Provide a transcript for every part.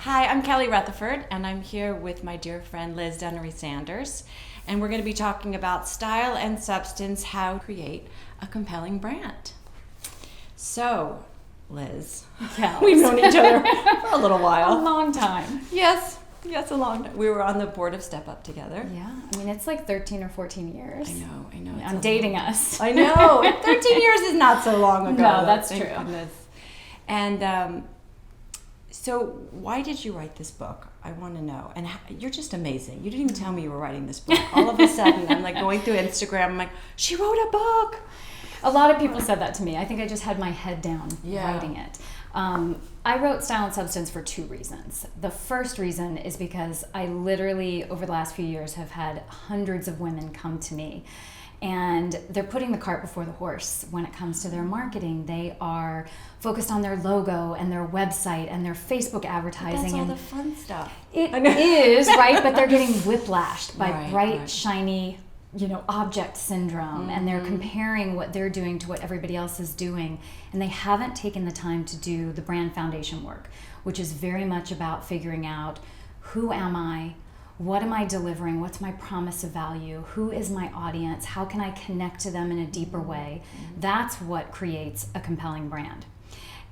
Hi, I'm Kelly Rutherford, and I'm here with my dear friend Liz Dennery Sanders, and we're going to be talking about style and substance, how to create a compelling brand. So, Liz, we've known each other for a little while. A long time. Yes, a long time. We were on the board of Step Up together. Yeah, I mean, it's like 13 or 14 years. I know. I'm dating us. I know. 13 years is not so long ago. No, that's thank true. Goodness. And so why did you write this book? I want to know. And you're just amazing. You didn't even tell me you were writing this book. All of a sudden, I'm like going through Instagram. I'm like, she wrote a book. A lot of people said that to me. I think I just had my head down writing it. I wrote Style and Substance for two reasons. The first reason is because I literally, over the last few years, have had hundreds of women come to me. And they're putting the cart before the horse when it comes to their marketing. They are focused on their logo and their website and their Facebook advertising. That's all the fun stuff. It is, right? But they're getting whiplashed by Right, bright, shiny, object syndrome. And they're comparing what they're doing to what everybody else is doing. And they haven't taken the time to do the brand foundation work, which is very much about figuring out, who am I? What am I delivering? What's my promise of value? Who is my audience? How can I connect to them in a deeper way? That's what creates a compelling brand.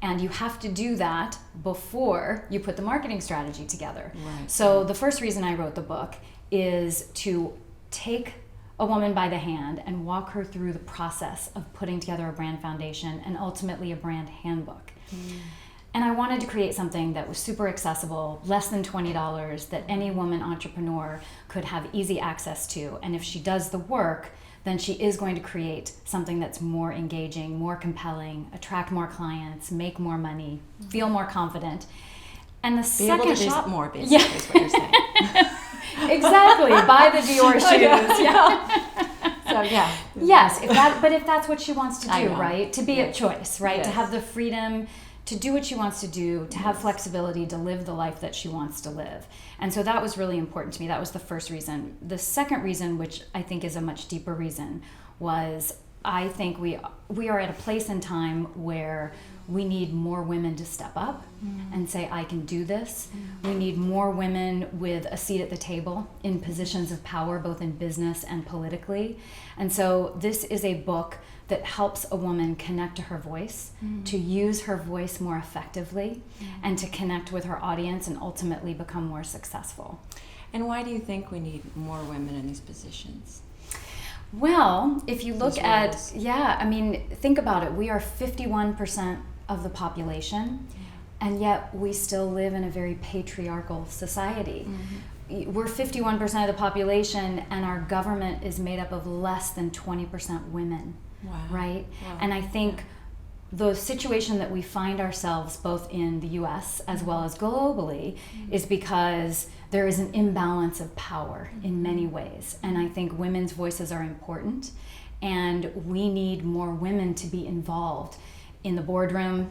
And you have to do that before you put the marketing strategy together. Right. So the first reason I wrote the book is to take a woman by the hand and walk her through the process of putting together a brand foundation and ultimately a brand handbook. And I wanted to create something that was super accessible, less than $20, that any woman entrepreneur could have easy access to. And if she does the work, then she is going to create something that's more engaging, more compelling, attract more clients, make more money, feel more confident. And the second able to shop more, basically, is what you're saying. Exactly. Buy the Dior shoes. So yeah. Yes, if that's what she wants to I do, know. right? To be at choice, right? Yes. To have the freedom to do what she wants to do, to have flexibility, to live the life that she wants to live. And so that was really important to me. That was the first reason. The second reason, which I think is a much deeper reason, was I think we are at a place in time where we need more women to step up and say, I can do this. We need more women with a seat at the table in positions of power, both in business and politically. And so this is a book that helps a woman connect to her voice, to use her voice more effectively, and to connect with her audience and ultimately become more successful. And why do you think we need more women in these positions? Well, if you look These at, roles. think about it. We are 51% of the population, and yet we still live in a very patriarchal society. We're 51% of the population, and our government is made up of less than 20% women. Wow. Right? Wow. And I think the situation that we find ourselves both in the US as well as globally is because there is an imbalance of power in many ways. And I think women's voices are important, and we need more women to be involved in the boardroom,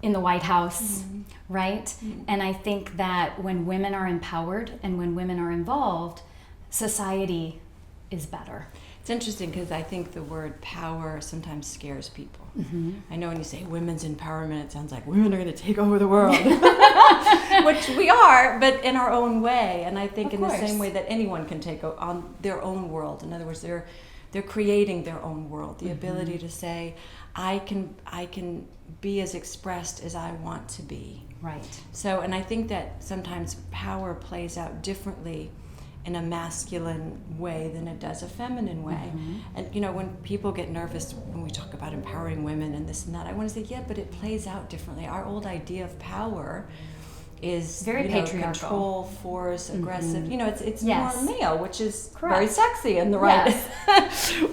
in the White House, right? And I think that when women are empowered and when women are involved, society is better. It's interesting because I think the word power sometimes scares people. I know when you say women's empowerment, it sounds like women are going to take over the world, which we are, but in our own way. And I think Of in course. the same way that anyone can take on their own world. In other words, they're creating their own world. The ability to say, I can be as expressed as I want to be. Right. So, and I think that sometimes power plays out differently in a masculine way than it does a feminine way. And when people get nervous when we talk about empowering women and this and that, I want to say, yeah, but it plays out differently. Our old idea of power is Very patriarchal. Control, force, aggressive. It's Yes. more male, which is Correct. very sexy in the right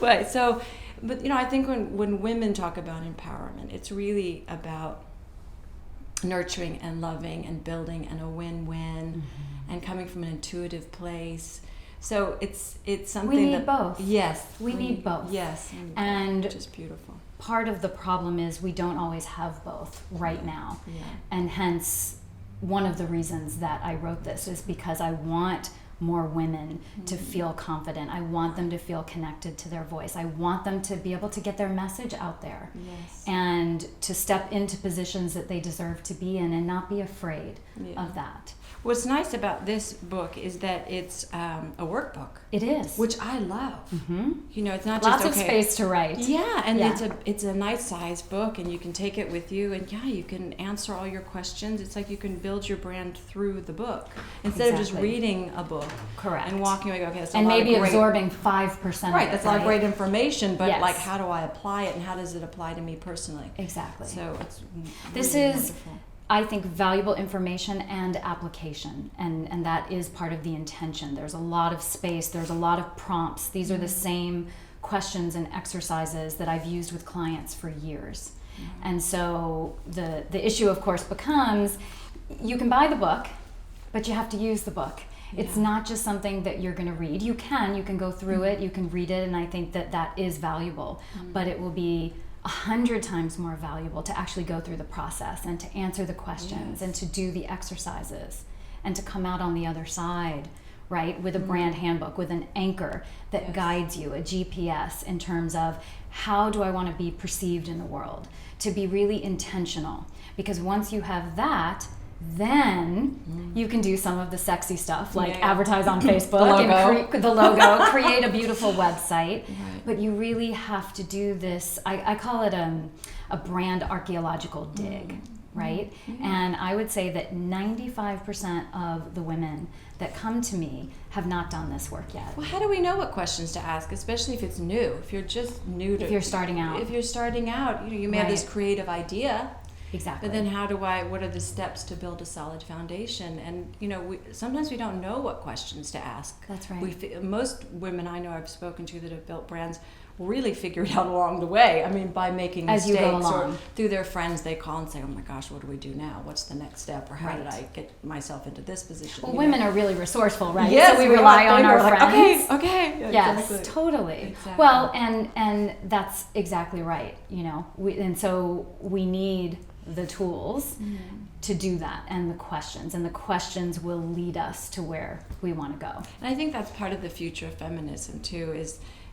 way. So, but I think when women talk about empowerment, it's really about nurturing and loving and building and a win-win and coming from an intuitive place. So it's something We need that both. Yes, We need both. Yes, we need both, And which is beautiful. part of the problem is we don't always have both right now. Yeah. And hence, one of the reasons that I wrote this is because I want more women to feel confident. I want them to feel connected to their voice. I want them to be able to get their message out there and to step into positions that they deserve to be in and not be afraid of that. What's nice about this book is that it's a workbook. It is. Which I love. You know, it's not Lots just of space to write. Yeah, and it's a nice size book, and you can take it with you, and you can answer all your questions. It's like you can build your brand through the book instead of just reading a book. Correct. And walking away, okay, that's a and lot maybe of great, absorbing 5%. right, that's a lot of great information, but Yes. like, how do I apply it, and how does it apply to me personally? Exactly. So it's This really is, wonderful. I think, valuable information and application, and that is part of the intention. There's a lot of space, there's a lot of prompts. These are the same questions and exercises that I've used with clients for years. And so the issue, of course, becomes you can buy the book, but you have to use the book. It's not just something that you're going to read. You can go through it, you can read it, and I think that is valuable, but it will be 100 times more valuable to actually go through the process and to answer the questions and to do the exercises and to come out on the other side, right, with a brand handbook, with an anchor that guides you, a GPS in terms of how do I want to be perceived in the world, to be really intentional. Because once you have that, then you can do some of the sexy stuff like advertise on Facebook and the logo, create a beautiful website. But you really have to do this, I call it a brand archaeological dig, right? And I would say that 95% of the women that come to me have not done this work yet. Well, how do we know what questions to ask, especially if it's new? If you're just new to... If you're starting out. If you're starting out, you know, you may have this creative idea. Exactly. But then what are the steps to build a solid foundation? And, you know, sometimes we don't know what questions to ask. That's right. Most women I know I've spoken to that have built brands really figure it out along the way. I mean, by making mistakes, as you go along, or through their friends, they call and say, oh my gosh, what do we do now? What's the next step? Or how did I get myself into this position? Well, women are really resourceful, right? Yes, so we rely on our like, friends. Okay. Yeah, yes, exactly. totally. Exactly. Well, and that's exactly right. You know, and so we need the tools to do that, and the questions will lead us to where we want to go. And I think that's part of the future of feminism too,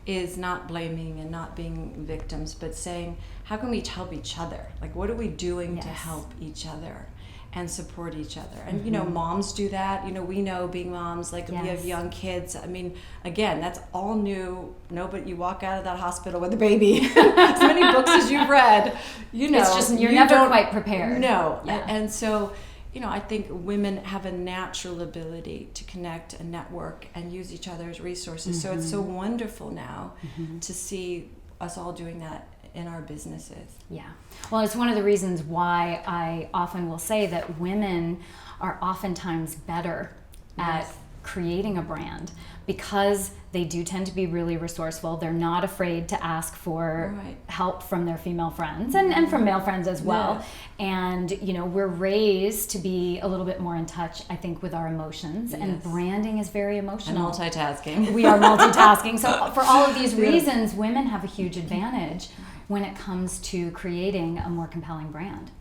is not blaming and not being victims, but saying, how can we help each other? Like, what are we doing to help each other and support each other? And you know, moms do that. You know, we know being moms, like we have young kids. I mean, again, that's all new. But you walk out of that hospital with a baby. As many books as you've read, you know, it's just you're never quite prepared. No, and so, you know, I think women have a natural ability to connect and network and use each other's resources. So it's so wonderful now to see us all doing that in our businesses. Yeah. Well, it's one of the reasons why I often will say that women are oftentimes better at creating a brand, because they do tend to be really resourceful. They're not afraid to ask for help from their female friends and from male friends as well. And, you know, we're raised to be a little bit more in touch, I think, with our emotions. And branding is very emotional. And multitasking. We are multitasking. So for all of these reasons, women have a huge advantage when it comes to creating a more compelling brand.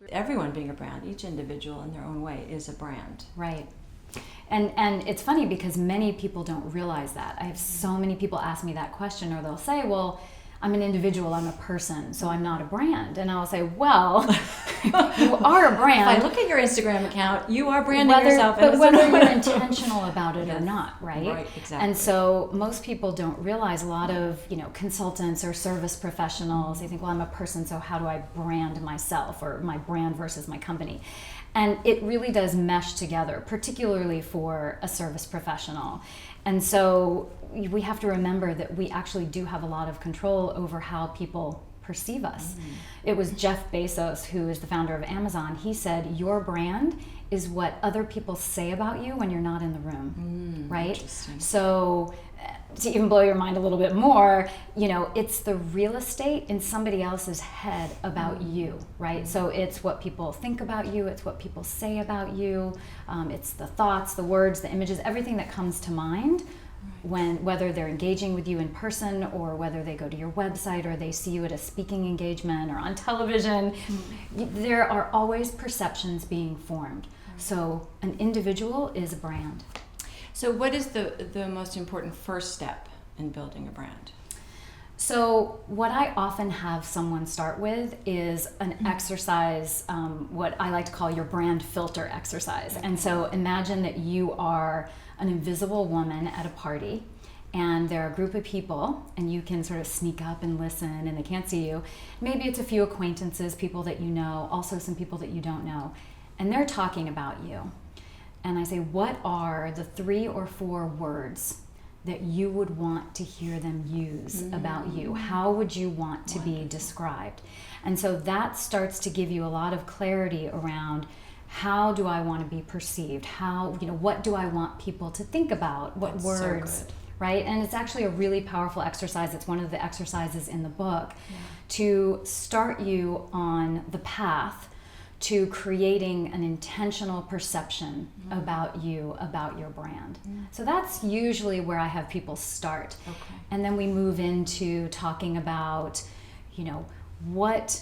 Everyone being a brand, each individual in their own way is a brand. Right. And it's funny because many people don't realize that. I have so many people ask me that question, or they'll say, well, I'm an individual, I'm a person, so I'm not a brand. And I'll say, well, you are a brand. If I look at your Instagram account, you are branding yourself. But whether you're intentional about it or not, right? Right, exactly. And so most people don't realize, a lot of, you know, consultants or service professionals, they think, well, I'm a person, so how do I brand myself, or my brand versus my company? And it really does mesh together, particularly for a service professional. And so we have to remember that we actually do have a lot of control over how people perceive us. It was Jeff Bezos, who is the founder of Amazon. He said, your brand is what other people say about you when you're not in the room, right? So to even blow your mind a little bit more, you know, it's the real estate in somebody else's head about you, right? So it's what people think about you, it's what people say about you, it's the thoughts, the words, the images, everything that comes to mind whether they're engaging with you in person, or whether they go to your website, or they see you at a speaking engagement or on television. There are always perceptions being formed. So an individual is a brand. So what is the most important first step in building a brand? So what I often have someone start with is an exercise, what I like to call your brand filter exercise. Okay. And so imagine that you are an invisible woman at a party, and there are a group of people, and you can sort of sneak up and listen, and they can't see you. Maybe it's a few acquaintances, people that you know, also some people that you don't know, and they're talking about you. And I say, what are the 3 or 4 words that you would want to hear them use about you? How would you want to be described? And so that starts to give you a lot of clarity around, how do I want to be perceived? How, what do I want people to think about? What That's words, so good. Right? And it's actually a really powerful exercise. It's one of the exercises in the book to start you on the path to creating an intentional perception about you, about your brand. So that's usually where I have people start. Okay. And then we move into talking about, what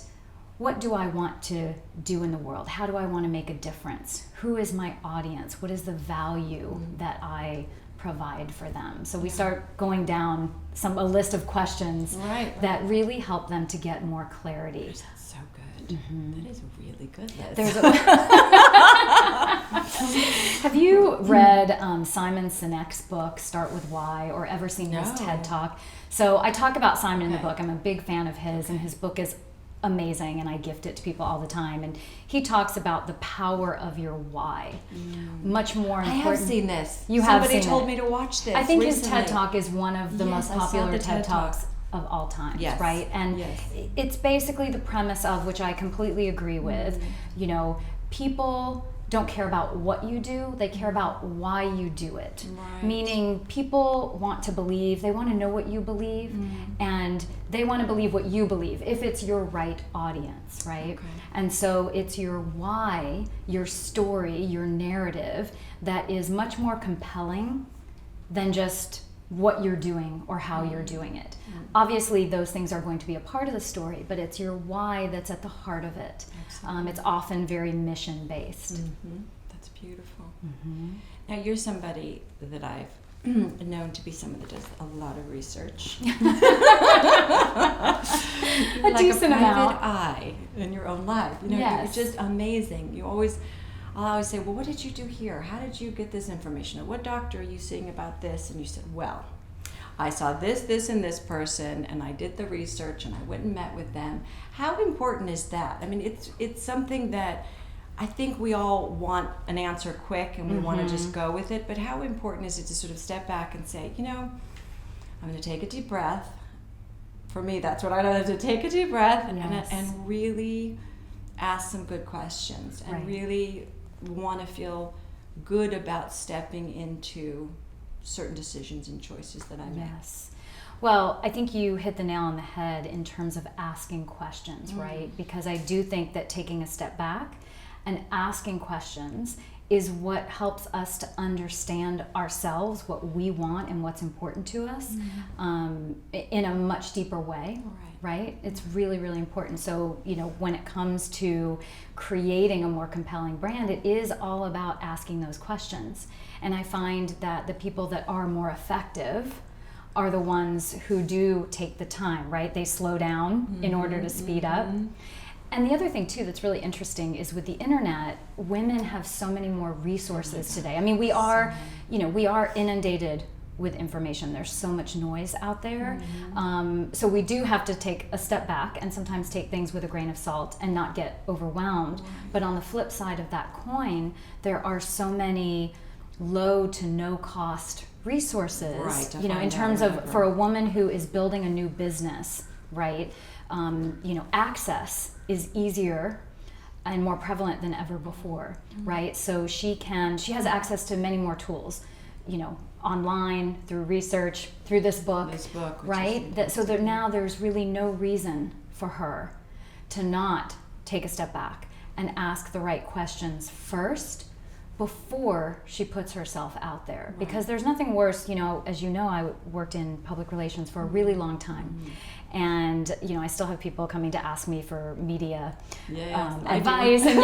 do I want to do in the world? How do I want to make a difference? Who is my audience? What is the value that I provide for them? So we start going down a list of questions that really help them to get more clarity. That's so good. That is a really good list. Have you read Simon Sinek's book, Start With Why, or ever seen his TED Talk? So I talk about Simon in the book. I'm a big fan of his, and his book is amazing, and I gift it to people all the time. And he talks about the power of your why. Much more important. I have seen this. Somebody told me to watch this. I think recently. His TED Talk is one of the most popular TED Talks of all time, right? And it's basically the premise of, which I completely agree with, people don't care about what you do, they care about why you do it. Right. Meaning people want to believe, they want to know what you believe, and they want to believe what you believe, if it's your right audience, right? Okay. And so it's your why, your story, your narrative that is much more compelling than just what you're doing or how you're doing it. Obviously, those things are going to be a part of the story, but it's your why that's at the heart of it. It's often very mission-based. That's beautiful. Now, you're somebody that I've known to be someone that does a lot of research. A like decent a amount. private eye in your own life. You're just amazing. I'll always say, well, what did you do here? How did you get this information? Or what doctor are you seeing about this? And you said, well, I saw this, and this person, and I did the research, and I went and met with them. How important is that? I mean, it's something that I think we all want an answer quick, and we want to just go with it. But how important is it to sort of step back and say, I'm going to take a deep breath. For me, that's what I know, to take a deep breath and really ask some good questions and really want to feel good about stepping into certain decisions and choices that I make. Yes. Well, I think you hit the nail on the head in terms of asking questions, right? Because I do think that taking a step back and asking questions is what helps us to understand ourselves, what we want and what's important to us in a much deeper way, right? It's really, really important. So, when it comes to creating a more compelling brand, it is all about asking those questions. And I find that the people that are more effective are the ones who do take the time, right? They slow down in order to speed up. And the other thing too that's really interesting is with the internet, women have so many more resources today. I mean, we are inundated with information. There's so much noise out there. So we do have to take a step back and sometimes take things with a grain of salt and not get overwhelmed. But on the flip side of that coin, there are so many low to no cost resources, in terms of, for a woman who is building a new business, right? Access is easier and more prevalent than ever before, right? So she has access to many more tools, online, through research, through this book, right? Now there's really no reason for her to not take a step back and ask the right questions first before she puts herself out there. Because there's nothing worse, as you know, I worked in public relations for a really long time. And, I still have people coming to ask me for media advice and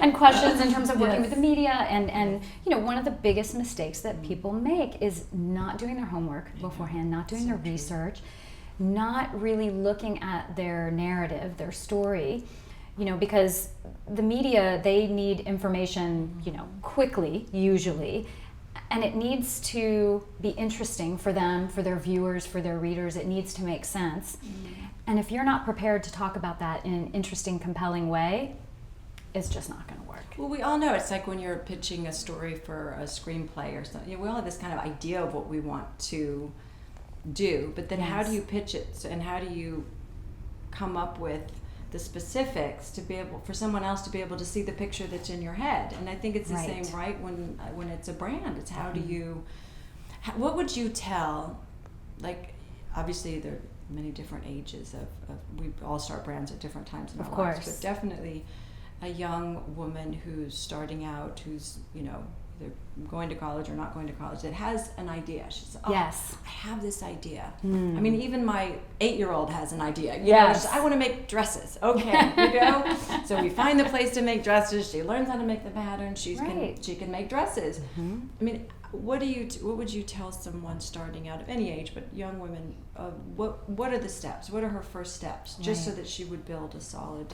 and questions in terms of working with the media. And one of the biggest mistakes that people make is not doing their homework beforehand, not doing their research, not really looking at their narrative, their story. Because the media, they need information, quickly, usually, and it needs to be interesting for them, for their viewers, for their readers. It needs to make sense. And if you're not prepared to talk about that in an interesting, compelling way, it's just not going to work. Well, we all know it's like when you're pitching a story for a screenplay or something. We all have this kind of idea of what we want to do, but then how do you pitch it, and how do you come up with the specifics to be able for someone else to be able to see the picture that's in your head? And I think it's the same, right? When it's a brand, it's how do you, what would you tell, like, obviously there are many different ages of we all start brands at different times in our lives, but definitely a young woman who's starting out, who's either going to college or not going to college, that has an idea. She says, I have this idea. I mean, even my 8-year-old has an idea. I want to make dresses. Okay, So we find the place to make dresses. She learns how to make the pattern. She can make dresses. I mean, what would you tell someone starting out of any age, but young women, what are the steps? What are her first steps, just so that she would build a solid...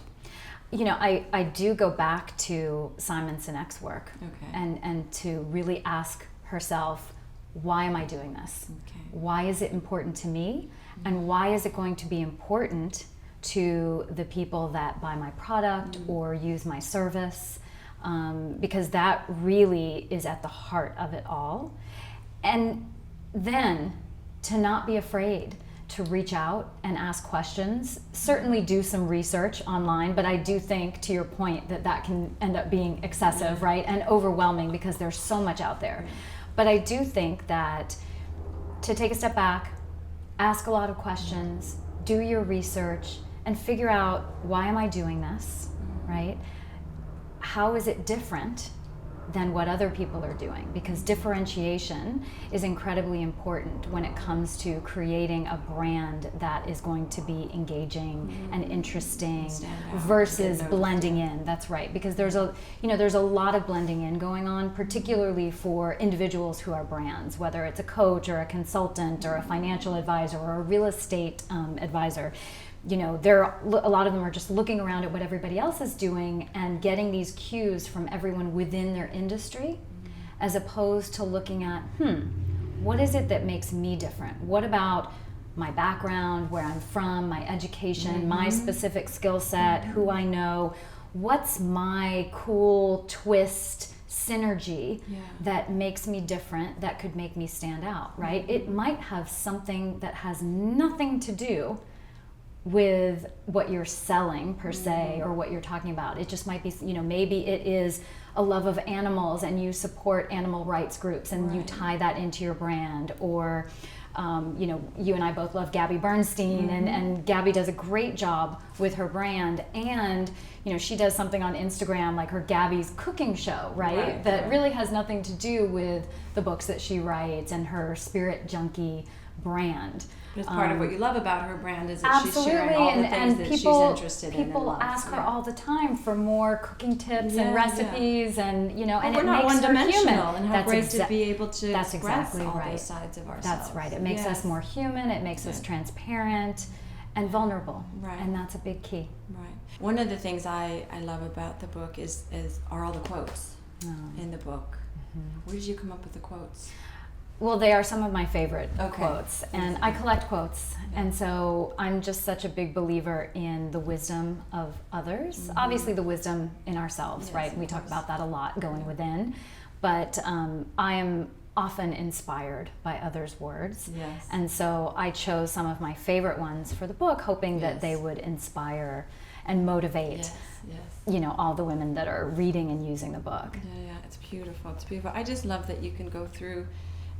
I do go back to Simon Sinek's work and to really ask herself, why am I doing this? Why is it important to me? And why is it going to be important to the people that buy my product or use my service? Because that really is at the heart of it all. And then to not be afraid to reach out and ask questions. Certainly do some research online, but I do think, to your point, that can end up being excessive, right? And overwhelming, because there's so much out there. But I do think that to take a step back, ask a lot of questions, do your research, and figure out, why am I doing this, right? How is it different than what other people are doing? Because differentiation is incredibly important when it comes to creating a brand that is going to be engaging and interesting versus blending in. That's right, because there's a lot of blending in going on, particularly for individuals who are brands, whether it's a coach or a consultant or a financial advisor or a real estate advisor. A lot of them are just looking around at what everybody else is doing and getting these cues from everyone within their industry, as opposed to looking at, what is it that makes me different? What about my background, where I'm from, my education, my specific skill set, who I know? What's my cool twist, synergy that makes me different, that could make me stand out, right? It might have something that has nothing to do with what you're selling per se, or what you're talking about. It just might be, maybe it is a love of animals and you support animal rights groups and you tie that into your brand. Or you and I both love Gabby Bernstein, and Gabby does a great job with her brand, and she does something on Instagram like her Gabby's cooking show, right? That really has nothing to do with the books that she writes and her Spirit Junkie brand. But it's part of what you love about her brand is that she's sharing all the things that she's interested in. People ask her all the time for more cooking tips and recipes, and and we're it not makes her human. And how great to be able to that's express exactly all those sides of ourselves. That's right. It makes us more human. It makes us transparent and vulnerable. Right. And that's a big key. Right. One of the things I love about the book are all the quotes in the book. Where did you come up with the quotes? Well, they are some of my favorite quotes, and I collect quotes, and so I'm just such a big believer in the wisdom of others. Obviously, the wisdom in ourselves, right? We talk about that a lot, going within, but I am often inspired by others' words, and so I chose some of my favorite ones for the book, hoping that they would inspire and motivate all the women that are reading and using the book. Yeah, it's beautiful. It's beautiful. I just love that you can go through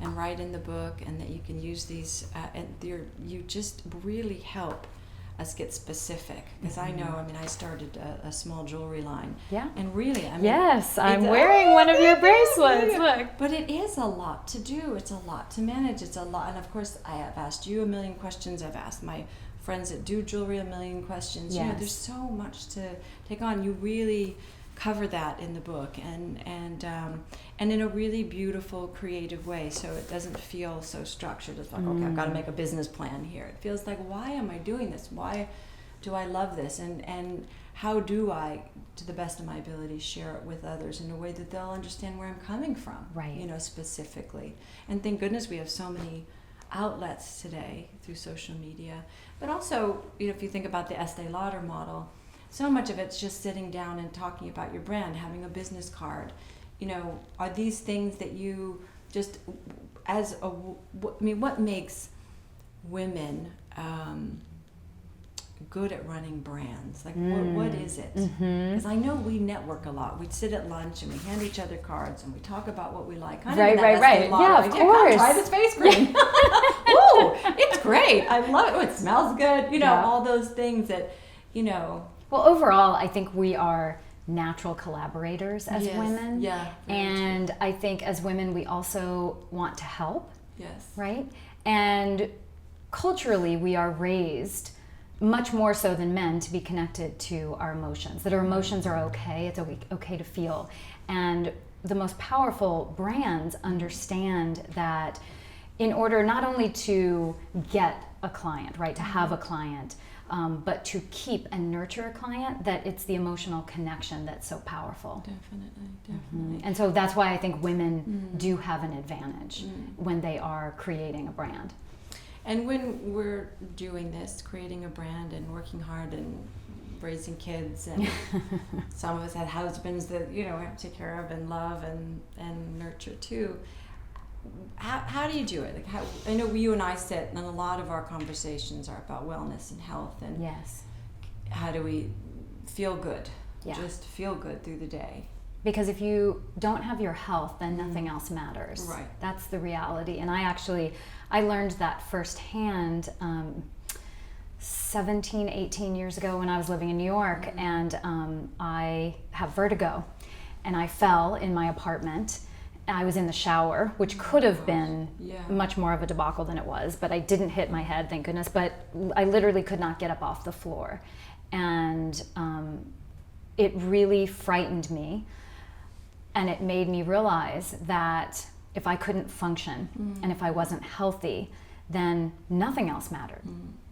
and write in the book, and that you can use these, and you just really help us get specific, because I know, I mean, I started a small jewelry line. Yeah. And really, I mean, yes, I'm wearing one of your bracelets. Look. But it is a lot to do. It's a lot to manage. It's a lot. And of course, I have asked you a million questions. I've asked my friends that do jewelry a million questions. Yes. You know, there's so much to take on. You really cover that in the book, and in a really beautiful, creative way, so it doesn't feel so structured. It's like, okay, I've got to make a business plan here. It feels like, why am I doing this? Why do I love this? And how do I, to the best of my ability, share it with others in a way that they'll understand where I'm coming from, right? You know, specifically. And thank goodness we have so many outlets today through social media. But also, you know, if you think about the Estee Lauder model, so much of it's just sitting down and talking about your brand, having a business card. You know, are these things that you just, as a, I mean, what makes women good at running brands? Like, what is it? Because I know we network a lot. We sit at lunch and we hand each other cards and we talk about what we like. Right. Yeah, of course. Try this face cream. Ooh, it's great. I love it. Oh, it smells good. You know, all those things that, you know. Well, overall, I think we are natural collaborators as women. Yeah. And true. I think as women, we also want to help. Yes. Right? And culturally, we are raised much more so than men to be connected to our emotions, that our emotions are okay, it's okay to feel. And the most powerful brands understand that in order not only to get a client, right, to have a client, but to keep and nurture a client, that it's the emotional connection that's so powerful. Definitely. And so that's why I think women do have an advantage when they are creating a brand. And when we're doing this, creating a brand and working hard and raising kids, and some of us had husbands that, you know, we have to take care of and love and nurture too. How do you do it? Like, how, I know you and I sit, and a lot of our conversations are about wellness and health, and how do we feel good? Just feel good through the day. Because if you don't have your health, then nothing else matters. Right. That's the reality. And I learned that firsthand 17, 18 years ago when I was living in New York, and I have vertigo, and I fell in my apartment. I was in the shower, which could have been much more of a debacle than it was, but I didn't hit my head, thank goodness, but I literally could not get up off the floor. And it really frightened me, and it made me realize that if I couldn't function and if I wasn't healthy, then nothing else mattered,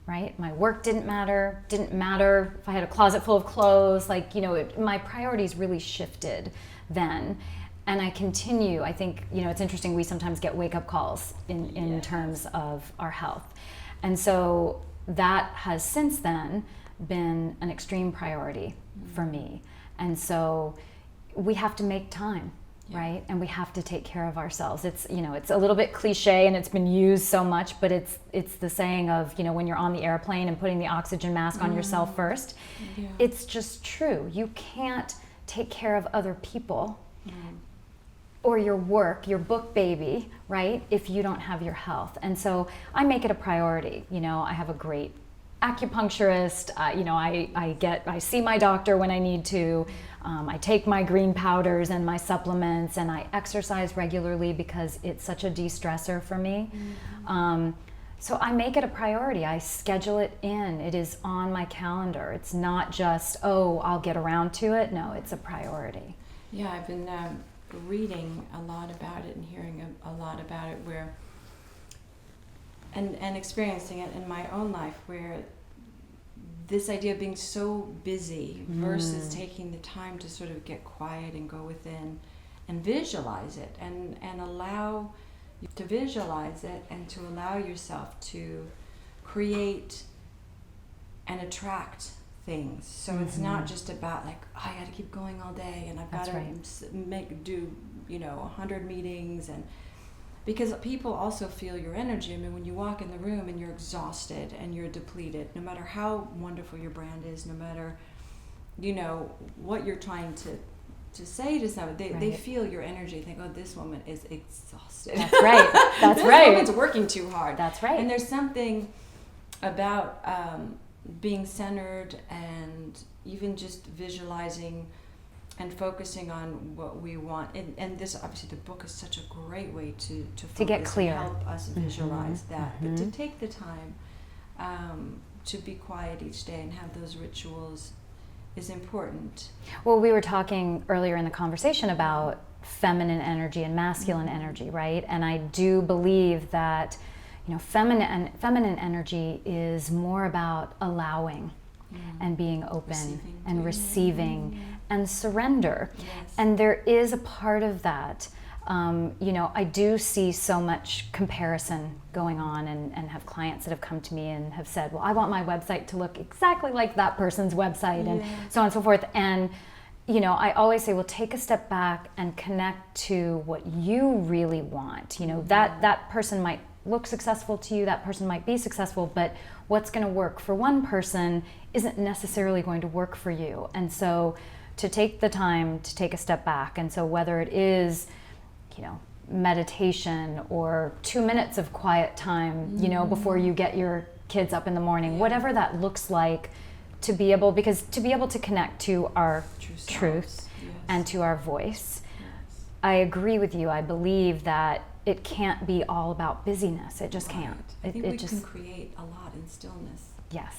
right? My work didn't matter if I had a closet full of clothes, like, you know, my priorities really shifted then. And I continue, I think, you know, it's interesting, we sometimes get wake-up calls in terms of our health. And so that has since then been an extreme priority for me. And so we have to make time, right? And we have to take care of ourselves. It's, you know, it's a little bit cliche and it's been used so much, but it's the saying of, you know, when you're on the airplane and putting the oxygen mask on yourself first. It's just true. You can't take care of other people or your work, your book baby, right, if you don't have your health. And so I make it a priority. You know, I have a great acupuncturist. You know, I see my doctor when I need to. I take my green powders and my supplements, and I exercise regularly because it's such a de-stressor for me. So I make it a priority. I schedule it in. It is on my calendar. It's not just, oh, I'll get around to it. No, it's a priority. Yeah, I've been reading a lot about it and hearing a lot about it, where and experiencing it in my own life, where this idea of being so busy versus taking the time to sort of get quiet and go within and visualize it and allow you to visualize it and to allow yourself to create and attract things. So it's not just about like, oh, I got to keep going all day and I've got to do 100 meetings, and because people also feel your energy. I mean, when you walk in the room and you're exhausted and you're depleted, no matter how wonderful your brand is, no matter what you're trying to say to someone, they feel your energy. Think, oh, this woman is exhausted. That's right. That's this right. woman's working too hard. That's right. And there's something about being centered and even just visualizing and focusing on what we want. And this, obviously, the book is such a great way to get clear, and help us visualize that. But to take the time to be quiet each day and have those rituals is important. Well, we were talking earlier in the conversation about feminine energy and masculine energy, right? And I do believe that, feminine energy is more about allowing and being open receiving and surrender. Yes. And there is a part of that. I do see so much comparison going on and have clients that have come to me and have said, well, I want my website to look exactly like that person's website and so on and so forth. And, I always say, well, take a step back and connect to what you really want. That person might look successful to you, that person might be successful, but what's going to work for one person isn't necessarily going to work for you. And so to take the time to take a step back, and so whether it is meditation or 2 minutes of quiet time, before you get your kids up in the morning, whatever that looks like, to be able to connect to our truth and to our voice. Yes. I agree with you. I believe that it can't be all about busyness. It just can't. I think we can create a lot in stillness. Yes.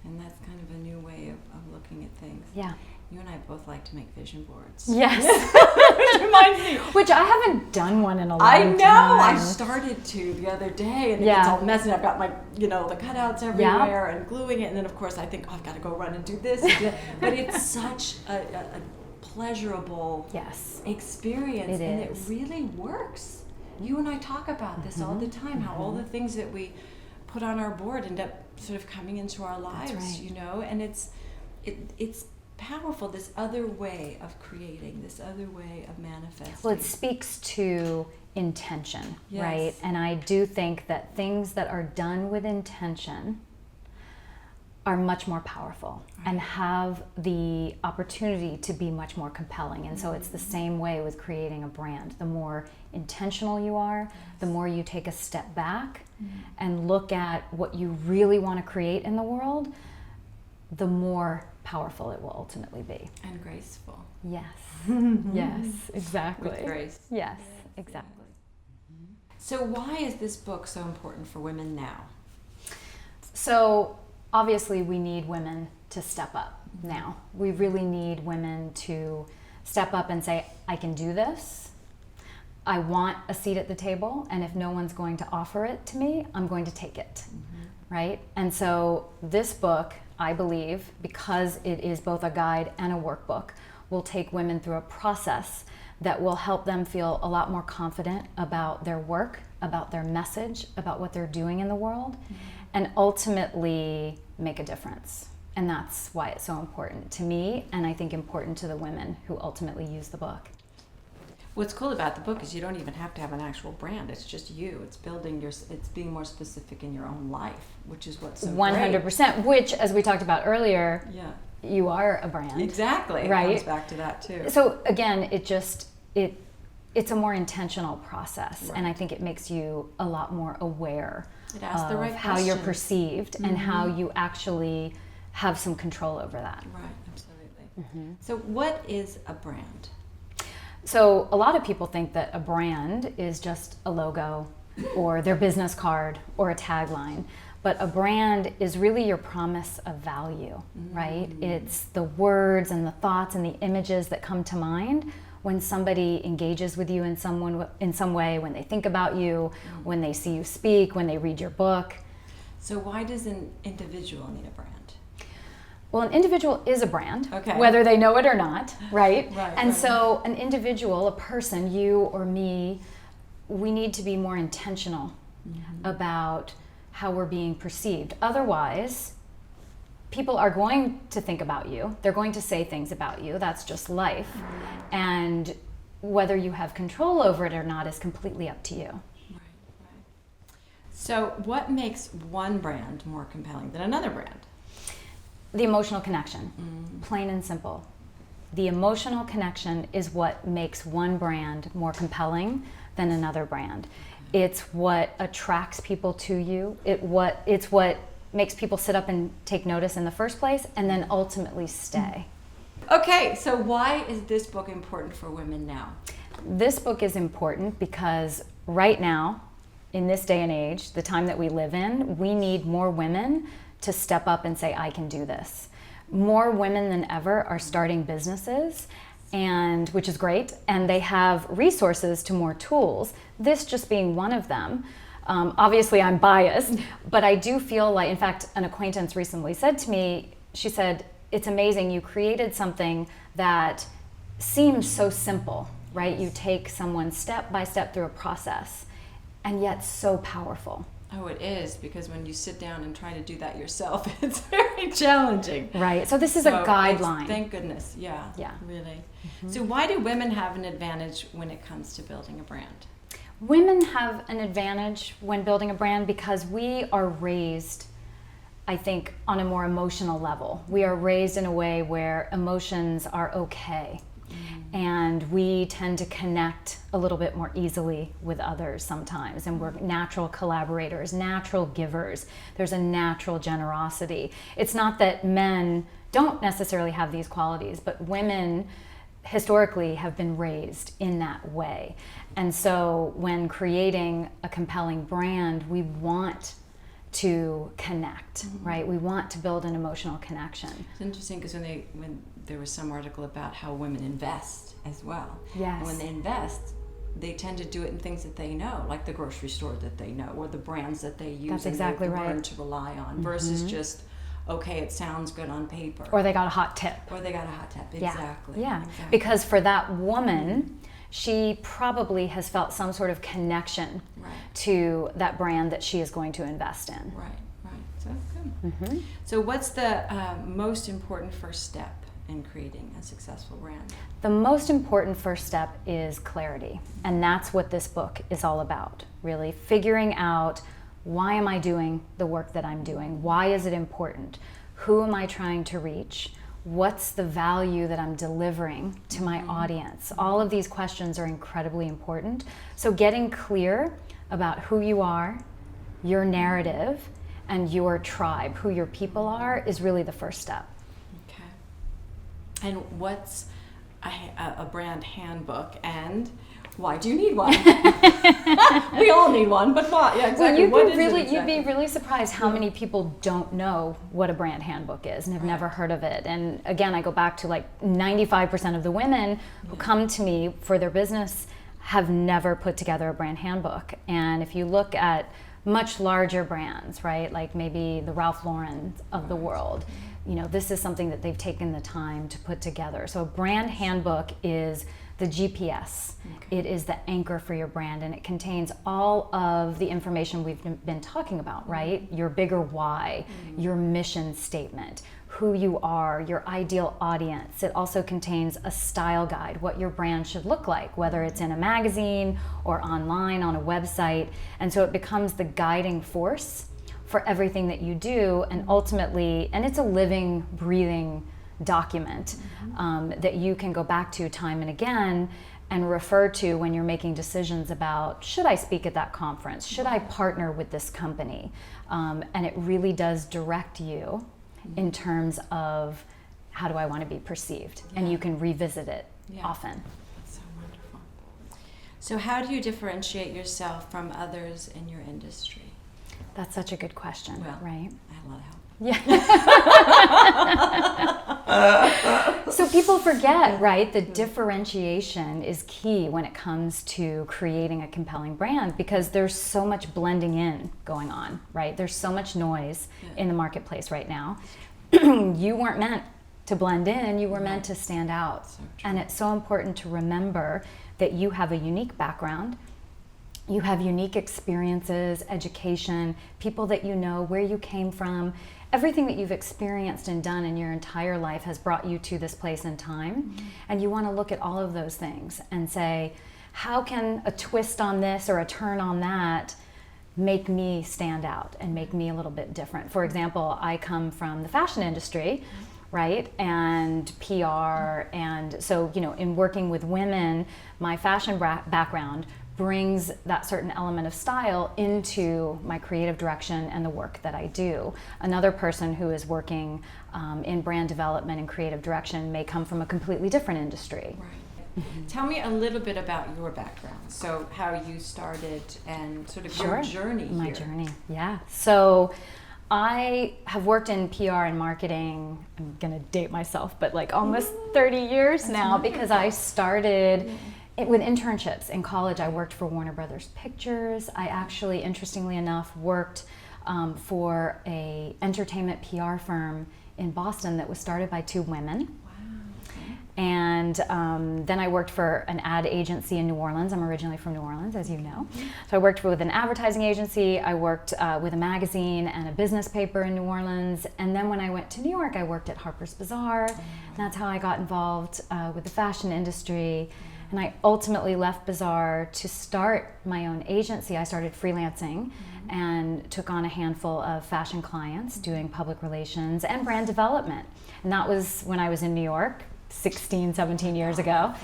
And that's kind of a new way of looking at things. Yeah. You and I both like to make vision boards. Yes. Which reminds me. Which I haven't done one in a long time. I know. I started to the other day, and it gets all messy. I've got my, the cutouts everywhere and gluing it. And then, of course, I think, I've got to go run and do this. But it's such a pleasurable experience. And it really works. You and I talk about this all the time, how all the things that we put on our board end up sort of coming into our lives, and it's powerful, this other way of creating, this other way of manifesting. Well, it speaks to intention, right? And I do think that things that are done with intention are much more powerful and have the opportunity to be much more compelling. And so it's the same way with creating a brand. The more intentional you are, the more you take a step back and look at what you really want to create in the world, the more powerful it will ultimately be. And graceful. Yes. Yes, exactly. With grace. Yes, exactly. So why is this book so important for women now? So obviously we need women to step up now. We really need women to step up and say, I can do this. I want a seat at the table, and if no one's going to offer it to me, I'm going to take it, right? And so this book, I believe, because it is both a guide and a workbook, will take women through a process that will help them feel a lot more confident about their work, about their message, about what they're doing in the world, and ultimately make a difference. And that's why it's so important to me, and I think important to the women who ultimately use the book. What's cool about the book is you don't even have to have an actual brand. It's just you. It's it's being more specific in your own life, which is what's so 100%, great. Which, as we talked about earlier, you are a brand. Exactly. Right? It comes back to that too. So again, it's a more intentional process, and I think it makes you a lot more aware of how you're perceived and how you actually have some control over that. Right, absolutely. So what is a brand? So a lot of people think that a brand is just a logo or their business card or a tagline. But a brand is really your promise of value, right? It's the words and the thoughts and the images that come to mind when somebody engages with you in some way, when they think about you, when they see you speak, when they read your book. So why does an individual need a brand? Well, an individual is a brand, whether they know it or not, right? So an individual, a person, you or me, we need to be more intentional about how we're being perceived. Otherwise, people are going to think about you. They're going to say things about you. That's just life. And whether you have control over it or not is completely up to you. So what makes one brand more compelling than another brand? The emotional connection, plain and simple. The emotional connection is what makes one brand more compelling than another brand. It's what attracts people to you. It's what makes people sit up and take notice in the first place, and then ultimately stay. Okay, so why is this book important for women now? This book is important because right now, in this day and age, the time that we live in, we need more women to step up and say, I can do this. More women than ever are starting businesses, and which is great, and they have resources to more tools, this just being one of them. Obviously, I'm biased, but I do feel like, in fact, an acquaintance recently said to me, she said, it's amazing, you created something that seems so simple, right? You take someone step by step through a process, and yet so powerful. Oh, it is, because when you sit down and try to do that yourself, it's very challenging. Right, so this is a guideline. Thank goodness, yeah, really. Mm-hmm. So why do women have an advantage when it comes to building a brand? Women have an advantage when building a brand because we are raised, I think, on a more emotional level. We are raised in a way where emotions are okay. And we tend to connect a little bit more easily with others sometimes. And we're natural collaborators, natural givers. There's a natural generosity. It's not that men don't necessarily have these qualities, but women historically have been raised in that way. And so when creating a compelling brand, we want to connect, right? We want to build an emotional connection. It's interesting because when there was some article about how women invest as well. Yes. And when they invest, they tend to do it in things that they know, like the grocery store that they know, or the brands that they use. That's exactly and right. Learn to rely on, versus just, okay, it sounds good on paper. Or they got a hot tip. Exactly. Yeah. Exactly. Because for that woman, she probably has felt some sort of connection to that brand that she is going to invest in. Right. So that's good. So what's the most important first step in creating a successful brand? The most important first step is clarity. And that's what this book is all about, really. Figuring out, why am I doing the work that I'm doing? Why is it important? Who am I trying to reach? What's the value that I'm delivering to my audience? All of these questions are incredibly important. So getting clear about who you are, your narrative, and your tribe, who your people are, is really the first step. Okay. And what's a brand handbook, and why do you need one? We all need one, but why? Yeah, exactly. Well, you'd be really surprised how many people don't know what a brand handbook is and have never heard of it. And again, I go back to like 95% of the women who come to me for their business have never put together a brand handbook. And if you look at much larger brands, right, like maybe the Ralph Lauren of the world, you know, this is something that they've taken the time to put together. So a brand handbook is the GPS. It is the anchor for your brand, and it contains all of the information we've been talking about, right? Your bigger why, your mission statement, who you are, your ideal audience. It also contains a style guide, what your brand should look like, whether it's in a magazine or online on a website. And so it becomes the guiding force for everything that you do, and ultimately, and it's a living, breathing document that you can go back to time and again and refer to when you're making decisions about, should I speak at that conference? Should I partner with this company? And it really does direct you in terms of, how do I want to be perceived? And you can revisit it often. That's so wonderful. So how do you differentiate yourself from others in your industry? That's such a good question, right? I had a lot of help. Yeah. So people forget, right, that differentiation is key when it comes to creating a compelling brand, because there's so much blending in going on, right? There's so much noise in the marketplace right now. You weren't meant to blend in, you were meant to stand out. So true. And it's so important to remember that you have a unique background. You have unique experiences, education, people that you know, where you came from. Everything that you've experienced and done in your entire life has brought you to this place in time. And you want to look at all of those things and say, how can a twist on this or a turn on that make me stand out and make me a little bit different? For example, I come from the fashion industry, right? And PR. And so, you know, in working with women, my fashion background brings that certain element of style into my creative direction and the work that I do. Another person who is working in brand development and creative direction may come from a completely different industry. Right. Tell me a little bit about your background. So how you started and sort of your journey My here. journey, yeah. So I have worked in PR and marketing, I'm gonna date myself, but like almost 30 years now, because I started with internships. In college, I worked for Warner Brothers Pictures. I actually, interestingly enough, worked for a entertainment PR firm in Boston that was started by 2 women. And then I worked for an ad agency in New Orleans. I'm originally from New Orleans, as you know. So I worked with an advertising agency. I worked with a magazine and a business paper in New Orleans. And then when I went to New York, I worked at Harper's Bazaar. And that's how I got involved with the fashion industry. And I ultimately left Bazaar to start my own agency. I started freelancing and took on a handful of fashion clients doing public relations and brand development. And that was when I was in New York 16, 17 years ago.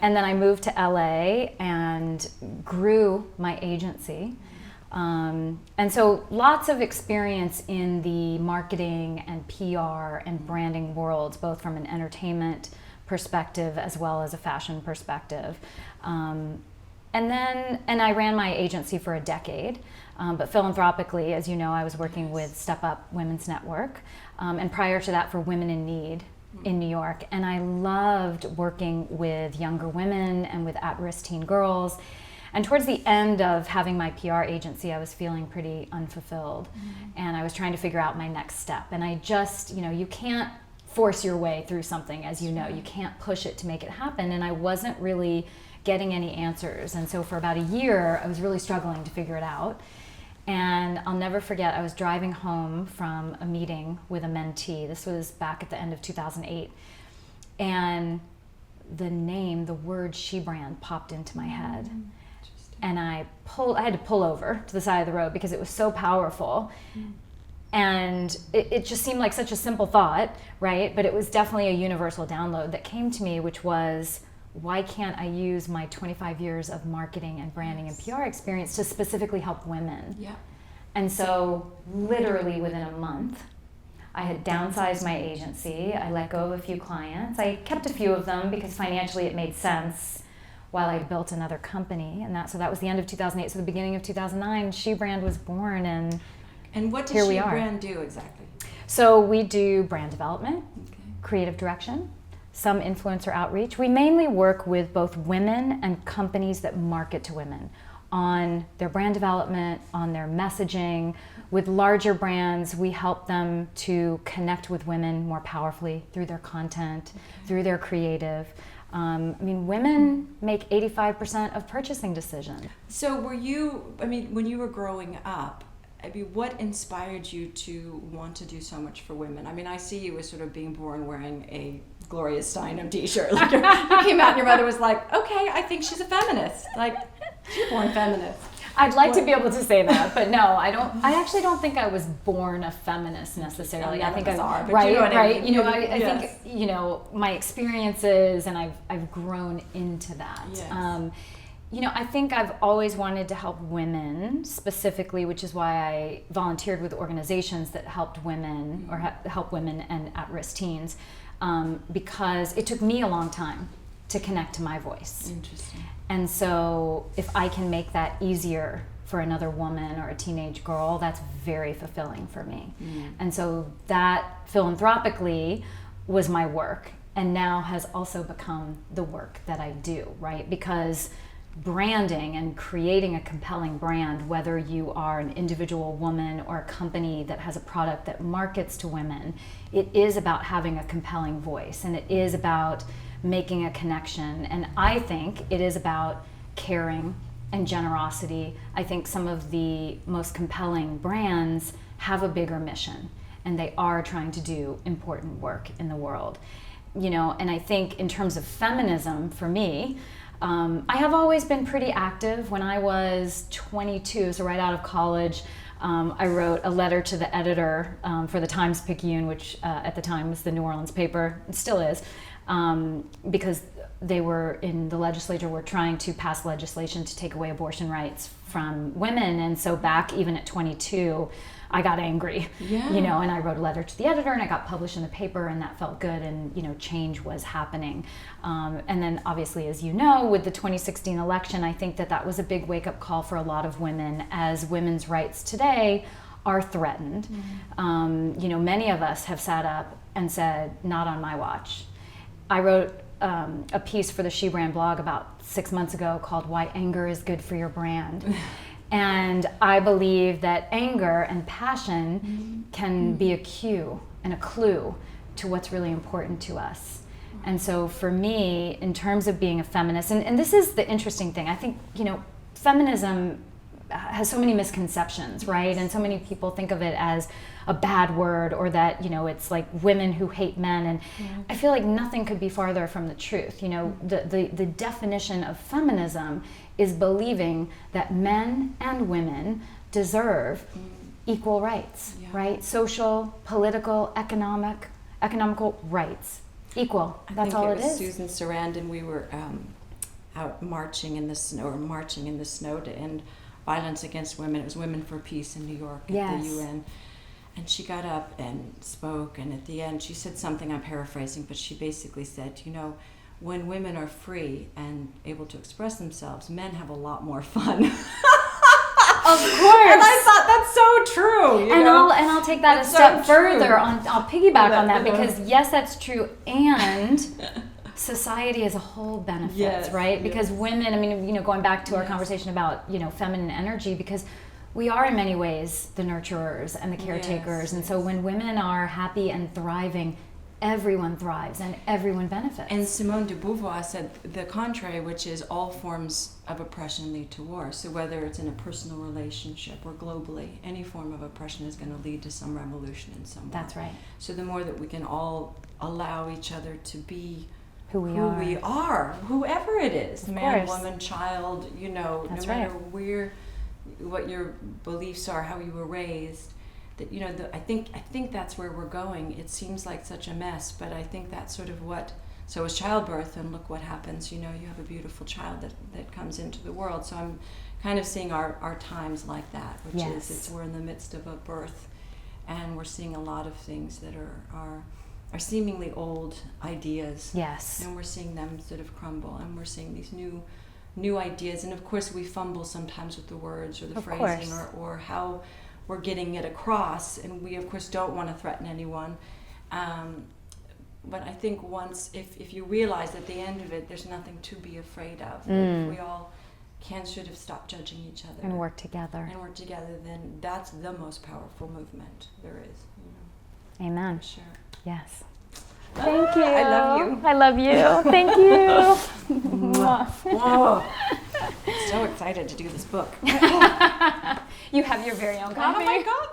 And then I moved to LA and grew my agency. And so lots of experience in the marketing and PR and branding worlds, both from an entertainment perspective as well as a fashion perspective. And I ran my agency for a decade, but philanthropically, as you know, I was working with Step Up Women's Network, and prior to that for Women in Need in New York. And I loved working with younger women and with at-risk teen girls. And towards the end of having my PR agency, I was feeling pretty unfulfilled, and I was trying to figure out my next step. And I just, you can't force your way through something, as you know. You can't push it to make it happen, and I wasn't really getting any answers. And so for about a year, I was really struggling to figure it out. And I'll never forget, I was driving home from a meeting with a mentee. This was back at the end of 2008. And the word SheBrand popped into my head. And I had to pull over to the side of the road because it was so powerful. And it just seemed like such a simple thought, right? But it was definitely a universal download that came to me, which was, why can't I use my 25 years of marketing and branding and PR experience to specifically help women? Yeah. And so literally within a month, I had downsized my agency. I let go of a few clients. I kept a few of them because financially it made sense while I built another company. So that was the end of 2008. So the beginning of 2009, SheBrand was born, and what does here we are. SheBrand do exactly? So we do brand development, creative direction, some influencer outreach. We mainly work with both women and companies that market to women on their brand development, on their messaging. With larger brands, we help them to connect with women more powerfully through their content, through their creative. Women make 85% of purchasing decisions. So when you were growing up, what inspired you to want to do so much for women? I see you as sort of being born wearing a Gloria Steinem t-shirt. Like you came out and your mother was like, okay, I think she's a feminist. Like, she's born feminist. I'd like to be able to say that, but no, I don't. I actually don't think I was born a feminist necessarily. I think I are, but right, you know what right. I mean. I think my experiences, and I've grown into that. Yes. I think I've always wanted to help women specifically, which is why I volunteered with organizations that helped women or help women and at-risk teens, because it took me a long time to connect to my voice. Interesting. And so if I can make that easier for another woman or a teenage girl, that's very fulfilling for me. And so that philanthropically was my work, and now has also become the work that I do, right? Because branding and creating a compelling brand, whether you are an individual woman or a company that has a product that markets to women, it is about having a compelling voice, and it is about making a connection. And I think it is about caring and generosity. I think some of the most compelling brands have a bigger mission, and they are trying to do important work in the world. And I think in terms of feminism, for me, I have always been pretty active. When I was 22, so right out of college, I wrote a letter to the editor for the Times-Picayune, which at the time was the New Orleans paper, it still is, because they were in the legislature were trying to pass legislation to take away abortion rights from women. And so back even at 22, I got angry, and I wrote a letter to the editor and it got published in the paper, and that felt good, and change was happening. And then obviously, as you know, with the 2016 election, I think that was a big wake-up call for a lot of women, as women's rights today are threatened. Many of us have sat up and said, not on my watch. I wrote a piece for the SheBrand blog about 6 months ago called Why Anger is Good for Your Brand. And I believe that anger and passion can be a cue and a clue to what's really important to us. And so for me, in terms of being a feminist, and this is the interesting thing, I think, feminism has so many misconceptions, right? And so many people think of it as a bad word, or that, it's like women who hate men. And I feel like nothing could be farther from the truth. The definition of feminism is believing that men and women deserve equal rights, right? Social, political, economical rights. Equal. That's all it is. Susan Sarandon, we were out marching in the snow to end violence against women. It was Women for Peace in New York at the UN. And she got up and spoke, and at the end she said something, I'm paraphrasing, but she basically said, when women are free and able to express themselves, men have a lot more fun. Of course. And I thought that's so true. I'll take that a step further. I'll piggyback on that, because yes, that's true, and society as a whole benefits, right? Because women, going back to our conversation about, feminine energy, because we are in many ways the nurturers and the caretakers. And so when women are happy and thriving, everyone thrives and everyone benefits. And Simone de Beauvoir said the contrary, which is all forms of oppression lead to war. So whether it's in a personal relationship or globally, any form of oppression is going to lead to some revolution in some way. That's right. So the more that we can all allow each other to be who we are, whoever it is, of man, course. woman, child, That's no matter what your beliefs are, how you were raised, that I think that's where we're going. It seems like such a mess, but I think that's sort of what. So is childbirth, and look what happens. You have a beautiful child that comes into the world. So I'm kind of seeing our times like that, which is we're in the midst of a birth, and we're seeing a lot of things that are seemingly old ideas. Yes. And we're seeing them sort of crumble, and we're seeing these new ideas. And of course we fumble sometimes with the words or the phrasing or how we're getting it across, and we of course don't want to threaten anyone. But I think if you realize at the end of it there's nothing to be afraid of, if we all can sort of stop judging each other and work together, then that's the most powerful movement there is. Amen. For sure. Yes. Thank you. I love you. I love you. Thank you. Whoa. I'm so excited to do this book. You have your very own copy. Oh my God.